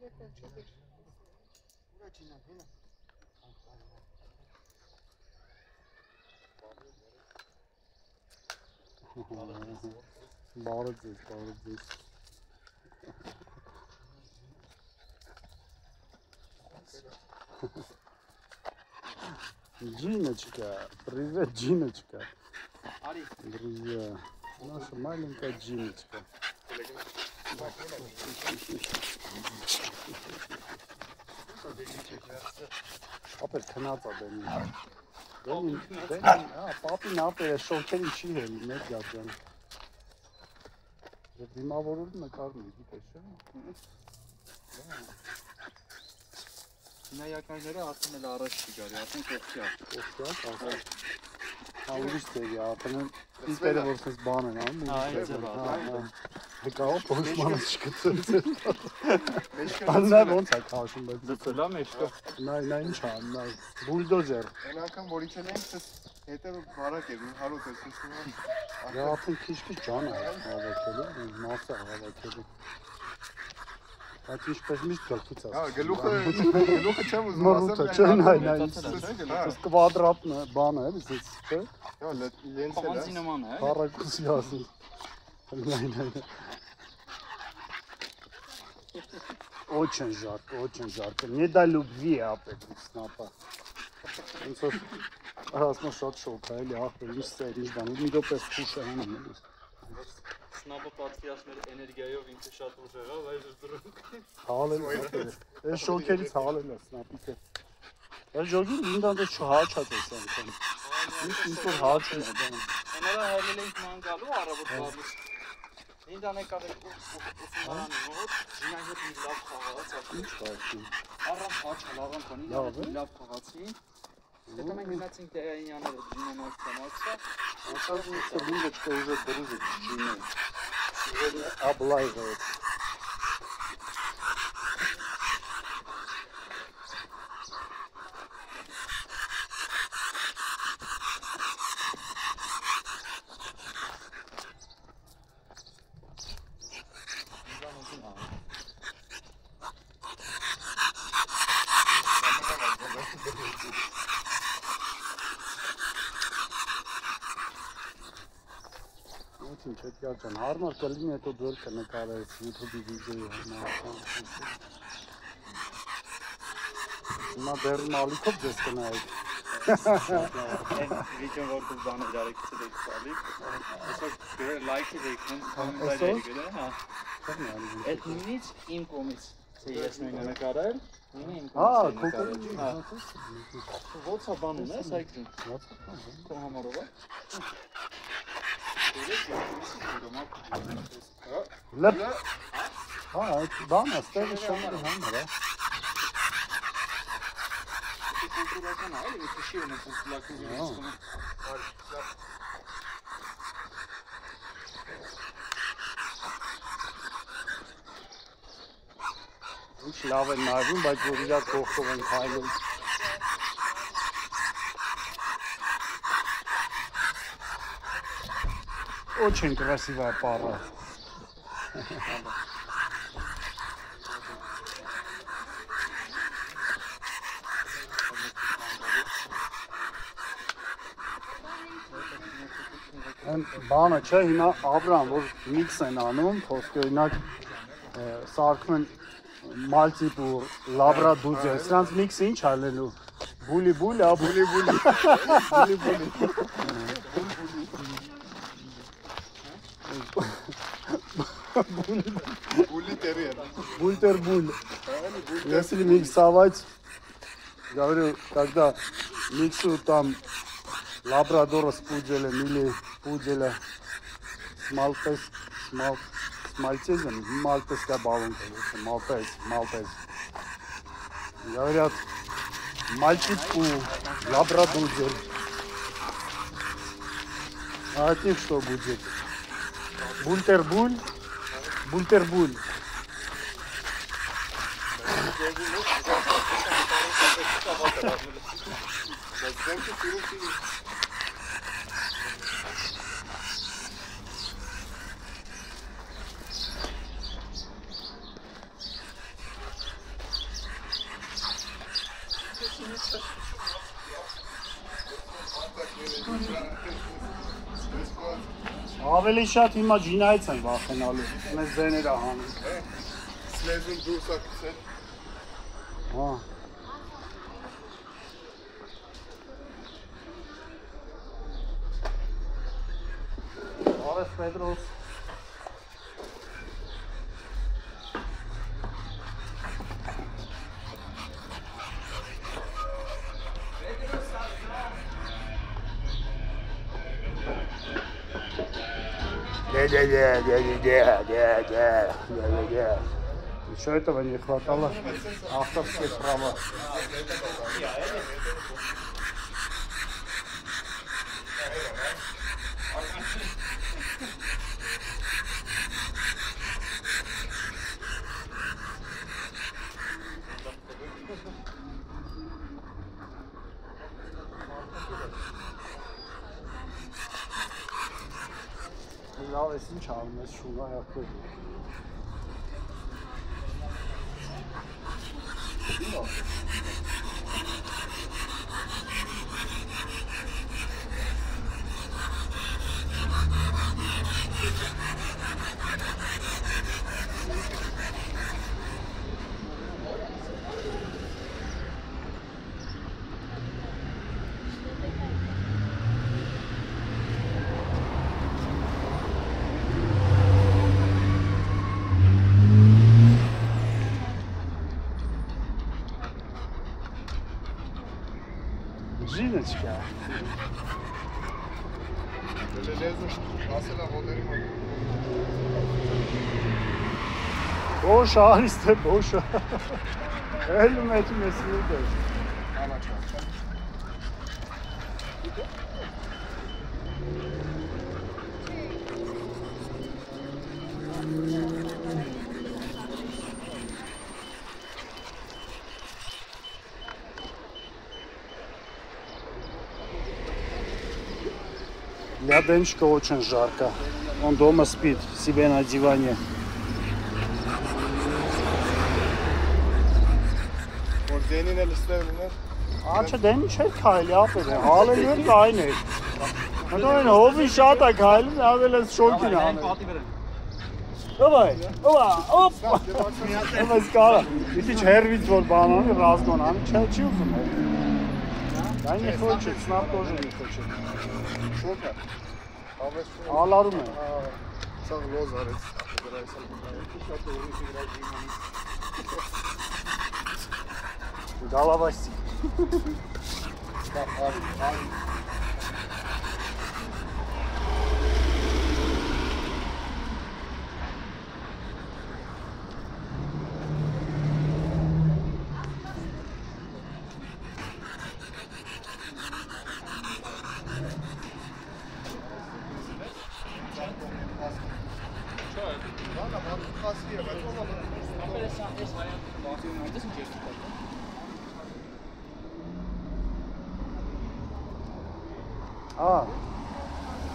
Բարդ ես։ Джиночка, привет, Джиночка. Друзья, наша маленькая Джиночка. Ապեր քնած է դենին, պապին ապեր է շոքերի չի հելի, մեր գատյան։ Դիմավորում նկարում է, գիտես չէ։ Կինայականները արդեն էլ առաջ չի գարի, արդեն կողքի է։ Ուրիշ տերի, արդեն իսպերը որպես բան են անում։ Դեկավ փոշմանը չկծեց։ Աննա ոնց է քաշում բայց դծելա մեջը։ Նա ինչ է, նա բուլդոզեր։ Այն անգամ որ իջել ենք, հետը բարակ էր, հարոտ էր ցույցում։ Դա արդեն քիչ-քիչ ջան է հավաքելու, մասը հավաքելու։ Այդ ինչպես միշտ գլխից է։ Հա, գլուխը չեմ ուզում ասել։ Չեն այն, այս կվադրատ բան է, էս չէ։ Հա, լենցել է։ Խոհանցի նման է։ Քառակուսի ասի։ Այն։ Очень жарко. Не до любви, ապեր, սնապա։ Ոնց որ ասում շատ շոկ է, էլի ախր, ինչ սեր, ինչ բան, մի դոպես խուշ է հանում էլի։ Սնապը պատկերացնել էներգիայով ինքը շատ ուժեղ է, բայց դրուկ։ Հալել է, այս շոկերից հալել է սնապիկը։ Այս ժոգին ինքան դե չհաչած է սա անգամ։ Ինչ որ հաչում է դա։ Հենարա հալել ենք ման գալու առավոտ բարուս։ Ինտան եկավ եք ուսումնարանի մոտ, ժինան հետ մի լավ խաղաց, Ինչ խաղացին։ առանց հաչալ, առանց բանի, լավ խաղացին։ Հետո մենք գնացինք Տերայինյանները ժինան ակցամացա, Оказывается, Лидочка уже дружит с Джиной. Облаивает. Ինչ է կան, հարմար կլինի հետո դուր կնկարես YouTube-ի վիդեոյի համար։ Հիմա դեռ մալիքով ձեզ կնայեք։ Այն վիդեոն որ դու բանը դարեկցել եք սալիկ, ասա գրել լայքի դեքնում, կոմենտարի գրել, հա։ Այդ նույնից իմ կողմից ես նույնը նկարել, նույնը իմ կողմից նկարել։ Ո՞նց է բան ունես այգին։ Քո համարով է։ Լեփ։ Հա, այդ բանը ստեղը շոկի համար է։ Կոնտրոլական է, էլի քիշի ունի կոնտրոլակուզի դիսկում։ Ինչ լավ են նայվում, բայց որ իրար կողքով են քայլում։ Очень красивая пара. Բանը չէ, հիմա Աբրամ, որ միքս են անում, խոսքը օրինակ սարքում են մալտիպ ու լաբրադուզը, սրանց միքսը ինչ ալելու, բուլի-բուլի, բուլի-բուլի, բուլի-բուլի, Бультер-буль. Если миксовать, говорю, когда миксуют там лабрадора с пуделем или пуделя с мальтезем, мальтезская баллонка, малтез. Говорят, мальчику лабрадудер. А от них что будет? Бультер-буль. Бультер-буль. Ավելի շատ հիմա ջինայից են վախենալու, մեզ ձեներ ահանում։ Սլեզուն դուրս ակցել։ Հա։ Արև Պետրոս։ Еще этого не хватало. Авторские права. Լավ ես ինչ անում ես շունայակով։ Жіночка. Boş Ariste boş. Elim etmesini de. Яденчика очень жарко. Он дома спит, себе на диване. Ձենին էլ ստեղ ուներ։ Աչը դեն չէ քայլի ապեր է, հալելու են կայն է։ Հետո են հովի շատ է քայլում, ավել ես շոկին անում։ Դավայ, օպ։ Ես կարա։ Իդի չերվից որ բանանի ռազգոն անի, չի ուզում է։ Դա не хочет, снап тоже не хочет։ Շոկ է։ Ալարում է։ Սա լոզ արեց։ Головастик.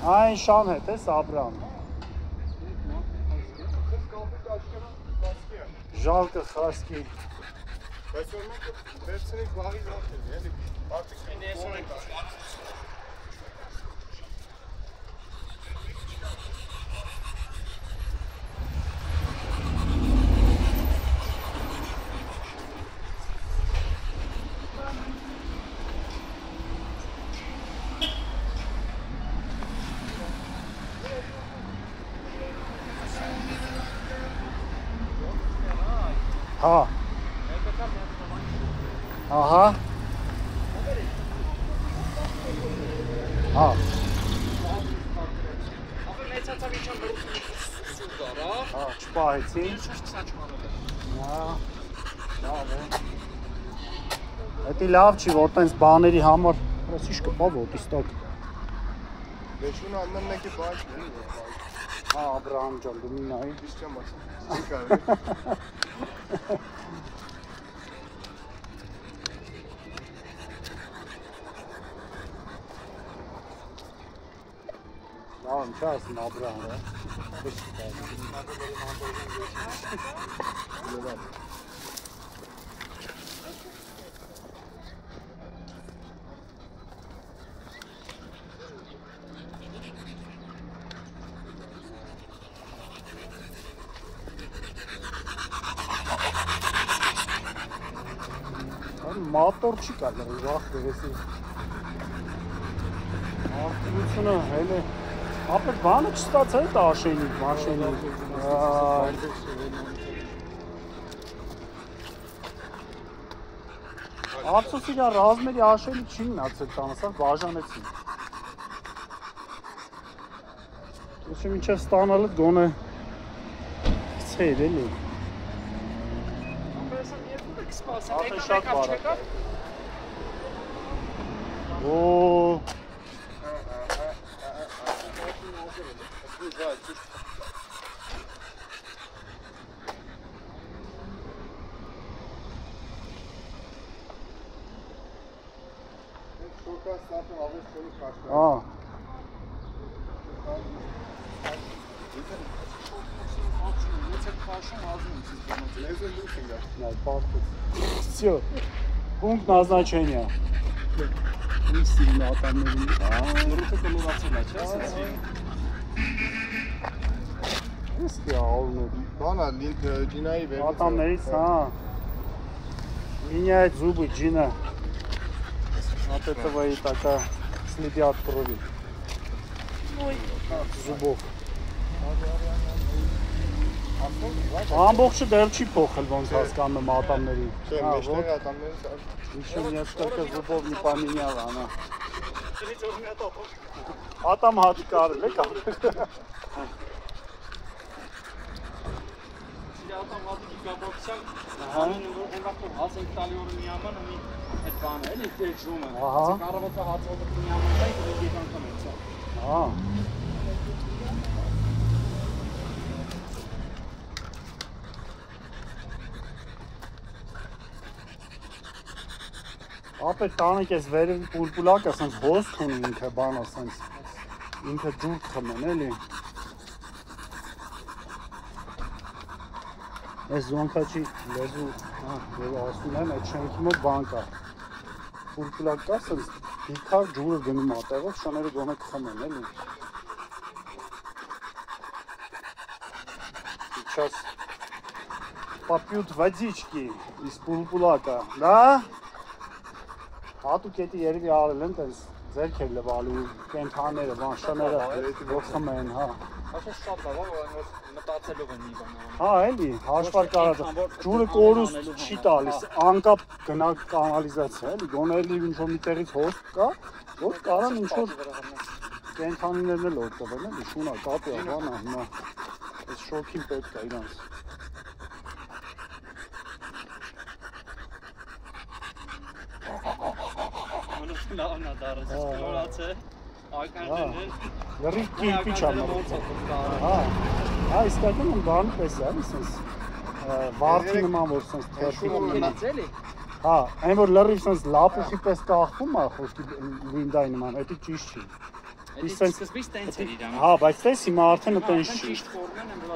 Այն շան հետ ես Աբրամ։ Ժալկը խասկի։ Բայց որ մենք վերցնենք վաղի զարդել, էլի։ Արդյոք Հա։ Ահա։ Հա։ Հա, չպահեցի։ Հա։ Լավ է։ Դա լավ չի, որ տենց բաների համար, հրացիչ կպա ոտիս տակ։ Լեշուն աննան նեկի բայչ նելի որ բայչ։ Հա, Աբրահամ ջան, դու մի նայի։ Իսկ չեմ ասում, չի կարելի։ Լավ, չի ասում Աբրահամ, հա։ մատոր չի կար, վաղ դրեսի։ Արտությունը հել է, ապետ բանը չստաց է դա աշենիք, մաշենիք։ Ափսոս իր ռազմերի աշենիք չի մնացել տանը, սա բաժանեցին։ Ուսում ինչև ստանալը գոնը ցեր էլի։ Ապե շատ բարակ է։ Օ Всё. Пункт назначения. Не сильно там не Бана, Джинай веб. А там нарисовано. Меняет зубы Джина. От этого и такая следы от крови. Зубов. Ամբողջը դեռ չի փոխել ոնց հասկանում եմ ատամների։ Չէ, մեջտեղ ատամները Еще несколько зубов не поменяла она. Атам հատկար է կա։ Ատամատիկի կապակցությամբ ամեն որ հաց ենք տալի օրը մի աման ունի այդ բանը էլի դեժումը։ Կարողացա հացով մի աման տալ ու դեպի անգամ էցա։ Հա։ Ապե տանը կես վերևի պուլպուլակը ասենց հոսք ունի ինքը բան ասենց ինքը ջուր խմեն էլի Այս զոնքաչի լեզու եւ ասում եմ այդ շենքի մոտ բան կա պուլպուլակ կա ասենց դիքար ջուրը գնում ատեղով շաները գոնե կխմեն էլի Сейчас попьют водички из пулпулака, да? Հատուկ էտի երևի արել են տես ձերքեր լվալու, կենթաները, վանշաները ողխմ են, հա։ Așa շատ լավ, որ մտածելով են մի բան։ Հա, էլի, հաշվար կարած, ջուրը կորուստ չի տալիս, անկապ գնա կանալիզացիա, էլի, գոնե էլի ինչ-որ մի տեղից հոսք կա, որ կարան ինչ-որ կենթանիներն էլ օգտվել, էլի, շունա, կապի, բանա, հիմա, այս շոքին պետք է իրանց։ Լավնա դարս, կլորաց է, ականջերն Լրիվ կիրպիչ ամար։ Հա, իսկական եմ բան պես է, սենց վարդի նման որ սենց թերթիկ ունի։ Հա, այն որ լրիվ սենց լապուխի պես կախվում է, խոսքի լինդայի նման, էդի ճիշտ չի։ Սկզբից տենց էր իրան։ Հա, բայց տես հիմա արդեն տենց չի։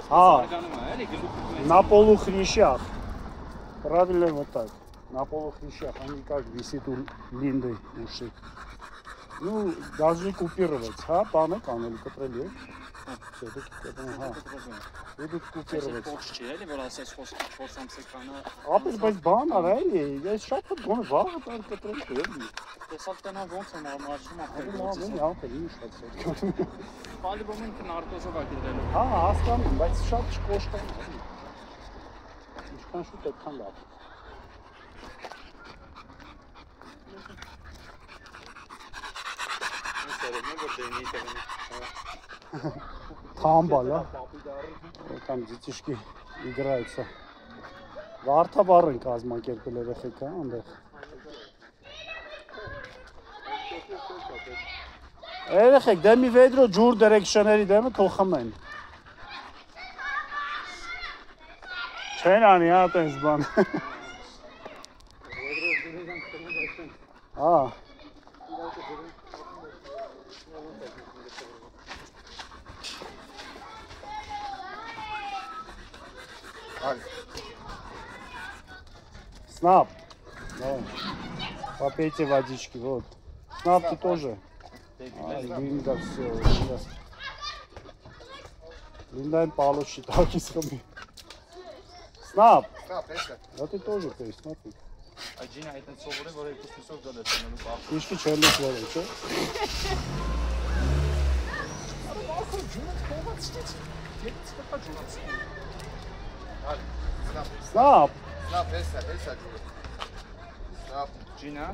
Հա, на полухрящах. Правильно вот так. На полухрящах, они как висит у Линды уши. Ну, должны купировать, ха, паны канали, которые все-таки, ага, будут купировать. А без бана, реально, я сейчас под гон вага, только которые. Ты салтана вонца на маршруте. Ну, я конечно, все. Пали момент наркоза вакидрել։ Հա, հասկանում եմ, բայց շատ չկոշտան է։ Ինչքան շուտ այդքան լավ։ Тамбал, а? Там детишки играются. Վարդաբար են կազմակերպել երեխեքը, այնտեղ։ Երեխեք, դե մի վեդրո ջուր դրեք շների դեմը թող խմեն։ Չեն անի, հա, տենց բան։ Հա։ Снап. Да. Попейте водички, вот. Снап, ты тоже. Линда все. Линда им получит, так и схоми. Снап. Снап, это. Да ты тоже пей, смотри. Աջին այդտեղ սովորել, որ երկուսով գալ է ցնելու բախ։ Ինչի՞ չէ լսվել է, չէ։ Snap. Snap, hesa ջուրը։ Snap, Ջինա,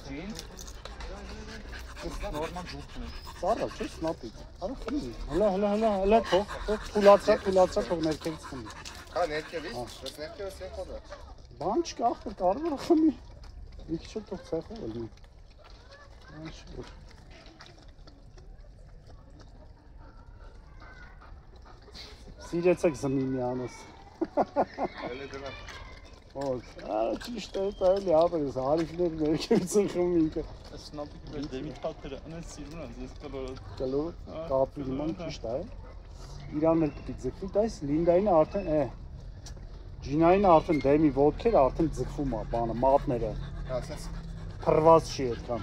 ջին։ Նորմալ ջուրն է։ Սառը, չէ, snap-ից։ Արա խմի։ Հələ թող, թուլացա, թող ներքևից խմի։ Հա, ներքևից, բայց ներքևից են խոդը։ Բան չկա, ախր կարող է խմի։ Մի քիչ թող ցախով լինի։ Ինչ որ։ Սիրեցեք զմիմյանս։ Էլի դրա։ Ոչ, ճիշտ է, դա էլի ապրես, հարիվներ ներքևից են խմի ինքը։ Սնապի վեր դեմի թաթերը, անես սիրուն են, ես Կլոր, կապի նման ճիշտ է։ Իրան էլ պիտի ձգվի, դայս Լինդայինը արդեն, Ջինայինը արդեն դեմի ոտքերը արդեն ձգվում է, բանը, մատները։ Հա, ասես։ Փռված չի այդքան։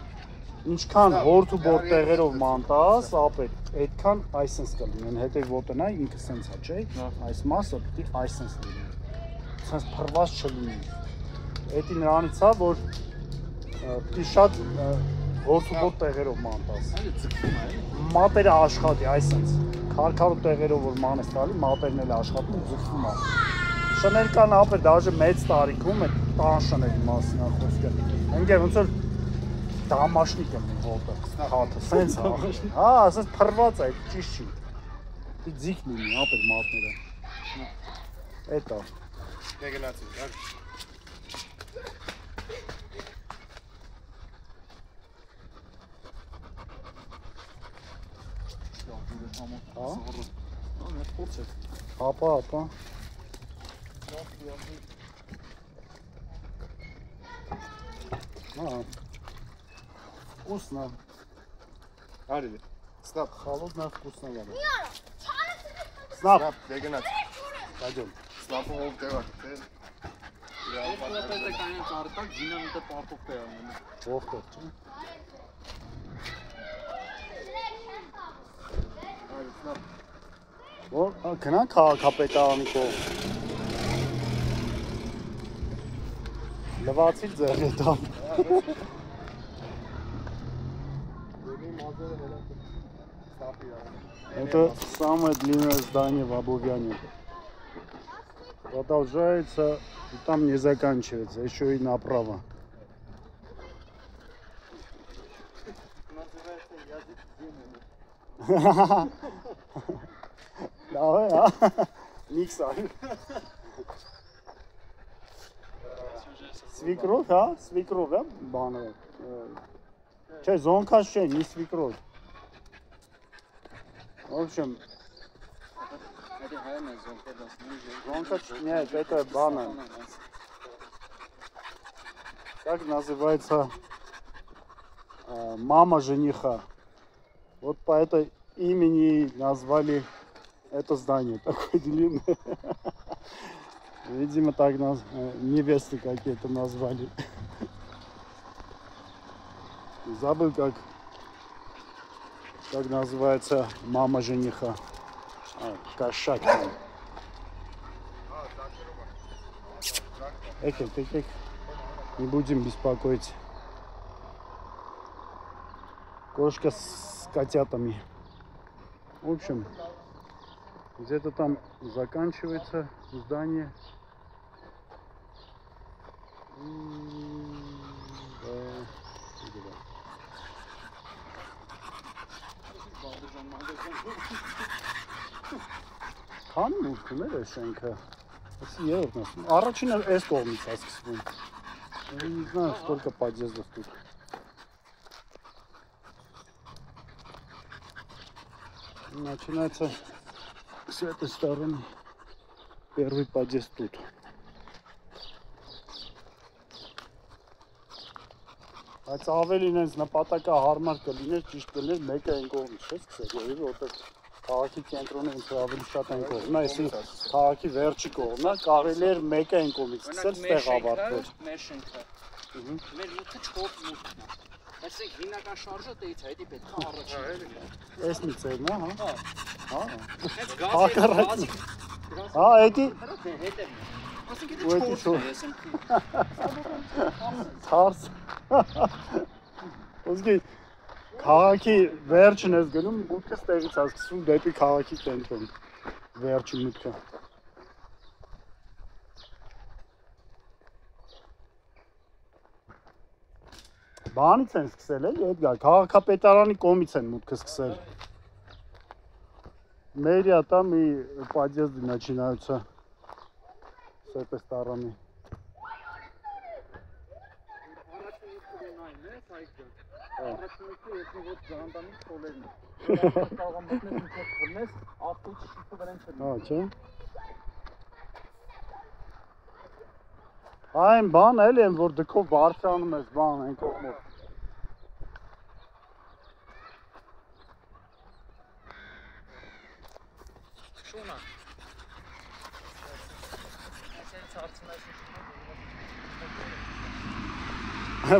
Ինչքան հորդ ու բորդ տեղերով մանտաս, ապետ, այդքան այսպես կլինեն, հետև ոտենա ինքը սենց է, չէ՞։ Այս մասը պիտի այսպես լինի։ Սենց փռված չլինի։ Էդի նրանից է, որ պիտի շատ հորդ ու բորդ տեղերով մանտաս։ Մատերը աշխատի, այսպես։ Քարքարու տեղերով որ մանես տալի, մատերն էլ աշխատում ու ձգվում է։ Շներ կան ապեր, դաժե մեծ տարիքում է տան շների մասին է խոսքը։ Ընկեր ոնց որ դամաշնիկ եմ ոտը, հաթը, սենց է։ Հա, ասես փռված է, ճիշտ չի։ Պիտի ձիգ լինի ապեր մատները։ Էդ է։ Դե գնացի, հա։ Հա։ Հապա։ Հա։ Вкусно. Արի։ Snap, Холодно, вкусно вода. Snap. snap, դե գնացի։ Пойдем. Snap-ը ով դեվա, թե։ Պետք է կանյան ծառտակ, ջինան ուտը պարտով է անում։ Ողջ չէ։ Արի, snap։ Որ գնանք քաղաքապետարանի կողմ։ Լվացի ձեռը տամ։ Это самое длинное здание в Обувяне. Продолжается и там не заканчивается, еще и направо. Давай, а? Микса. Свекровь, а? Свекровь, да? Банова. Че, зонкаш че, не свекровь. В общем, зонка, нет, это бана. Как называется мама жениха? Вот по этой имени назвали это здание, такое длинное. Видимо, так нас невесты какие-то назвали. Забыл, как называется мама жениха. Кошак. Эх, не будем беспокоить. Кошка с котятами. В общем, где-то там заканчивается здание. Քանում ուտքներ է շենքը։ Ասի երրորդն ասում։ Առաջինը այս կողմից է սկսվում։ Не знаю, сколько подъездов тут. Начинается с этой стороны. Первый подъезд тут. Բայց ավելի ինձ նպատակահարմար կլիներ ճիշտ կլիներ մեկը այն կողմից, չէ՞, սկսել, երևի որտեղ քաղաքի կենտրոնը ինձ ավելի շատ այն կողմն է, այսի քաղաքի վերջի կողմն է, կարելի էր մեկը այն կողմից սկսել, ստեղ ավարտվել։ Մեր շենքը։ Մեր մուտքը 4 մուտքն է։ Այսինքն հիմնական շարժը դից է, դա պետք է առաջին։ Էս մի ծերն է, հա։ Հա։ Այս գազի Հա, էդի։ հետևն է։ ասենք եթե 4-ն է, ես եմ Թարս։ Ոսկի քաղաքի վերջն ես գնում, մուտքը ստեղից է սկսվում դեպի քաղաքի կենտրոն։ Վերջի մուտքը։ Բանից են սկսել, էլի, Էդգար, քաղաքապետարանի կողմից են մուտքը սկսել։ Մերիա там и подъезды начинаются с этой стороны. Չէ։ Այն բան էլ են, որ դքով բարձրանում ես բան այն կողմով։ Շունա։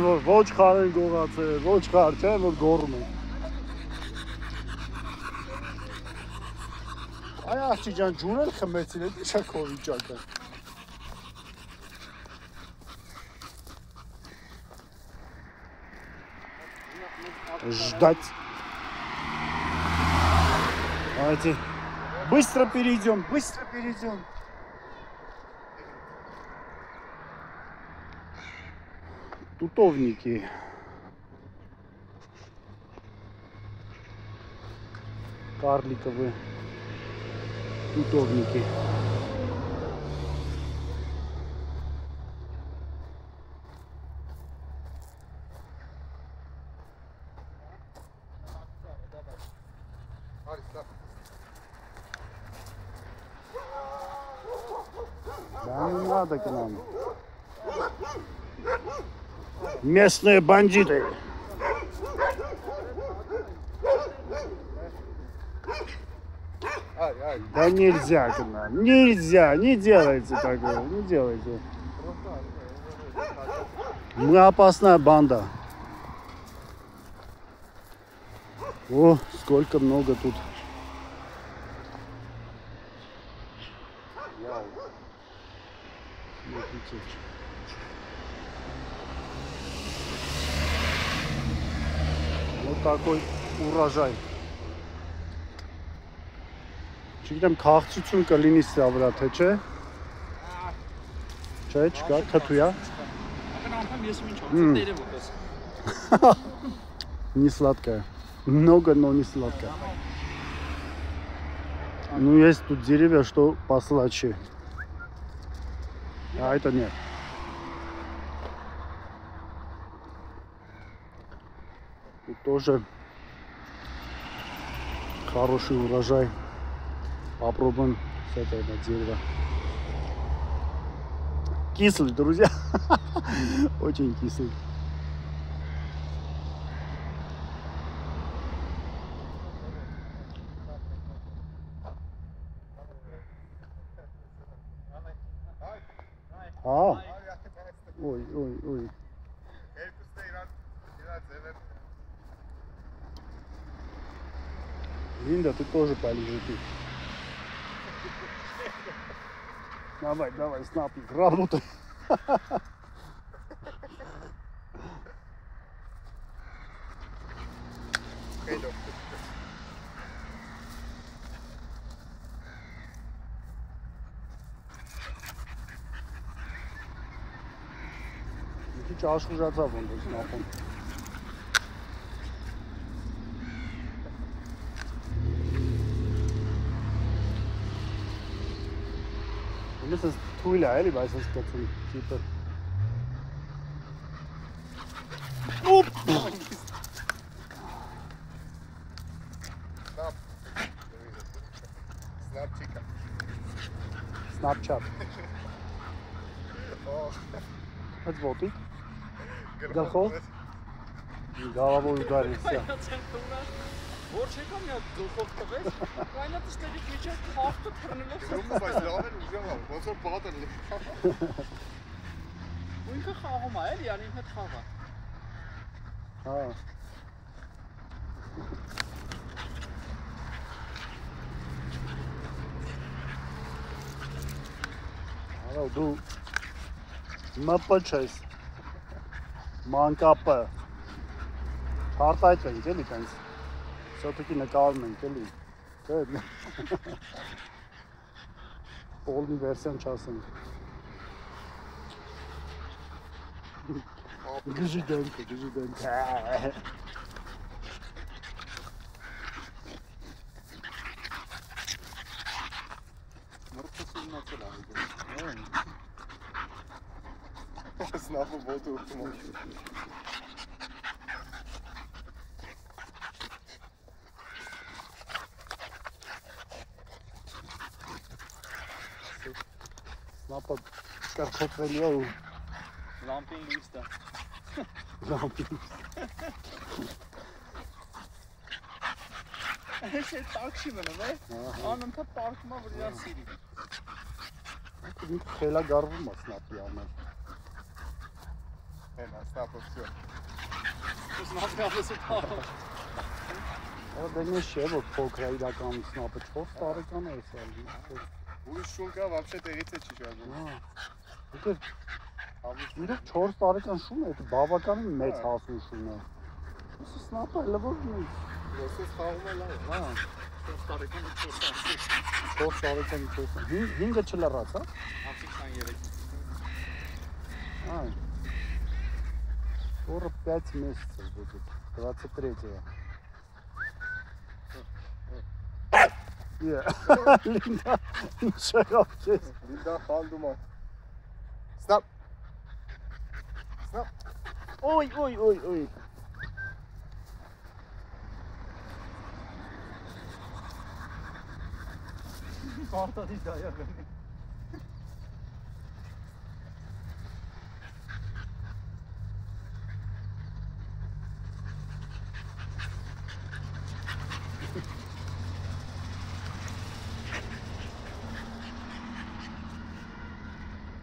Որ ոչ խար են գողացել, ոչ խար չէ, որ գոռում են։ Այ աղջի ջան, ջուր էլ խմեցին, էդ ի՞նչ է քո վիճակը։ Ждать. Давайте. Быстро перейдем, быстро перейдем. Тутовники. Карликовые тутовники. Да не надо к нам. Местные бандиты. Да нельзя к нам. Нельзя. Не делайте такое. Не делайте. Мы опасная банда. О, сколько много тут. Смотрите. Вот такой урожай. Չգիտեմ քաղցություն կլինի սա վրա թե չէ։ Չէ, չկա, թթու է։ Не сладкое. Много, но не сладкое. Ну, есть тут деревья, что послаще. А это нет. Тут тоже хороший урожай. Попробуем с этого дерева. Кислый, друзья. Очень кислый. А, ой, ой, ой. Линда, ты тоже полежи ты. Давай, давай, снапик, работай. Քիչ աշխուժացավ ոնց սնապում։ Ոնց է թույլ է էլի, բայց այս կացում տիպը։ Օպ! Snapchat. Այդ ոտի։ Գլխով։ Գալավոր ուդարիցիա։ Որ չեկա մի հատ գլխով տվեց, կայնա տստերի քիչ է խախտը թռնելով։ Դու բայց լավ են ուժեղա, ոնց որ բաթ են։ Ու ինքը խաղում է, էլի, անի հետ խաղա։ Հա։ Դու ՄՊ չես, մանկապ, հարտայտ ենք էլի տենց, սոտուկի նկարում ենք էլի, Polni versiyon çalsın. Gücü döndü. Mırtısın nasıl abi? Sınavı boğdu okumamış. Snapă cartofelia u Lampin lista. lampin. Şey takşi benim be. Anında parkıma buraya siri. Bir xela garvım var snap yani. Evet, snapı tutuyor. Snap yapması tamam. Ama benim şey bu pokraydakan snapı çok tarıkan esel. Bu iş şunka вообще տեղից է չի շարժվում։ Դուք իրոք 4 տարեկան շուն է, դա բավականին մեծ հասուն շուն է։ Ուսը սնապը էլ որ նույն։ Ոսս խաղում է լավ։ Հա, 4 տարեկան 4 տարեկան 5-ը չլռած, հա։ 23. Հա։ Скоро 5 месяцев будет, 23-го. Linda, şey yapacağız. Linda fal duman. Snap. Snap. Oy. Parta değil daha yakın.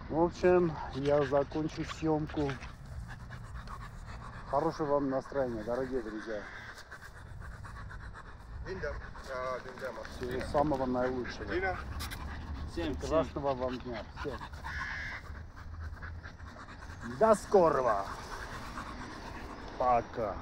В общем, я закончу съемку. Хорошего вам настроения, дорогие друзья. Linda. Linda. Всего самого наилучшего. Lina. Всем. Прекрасного вам дня. Всем. До скорого. Пока.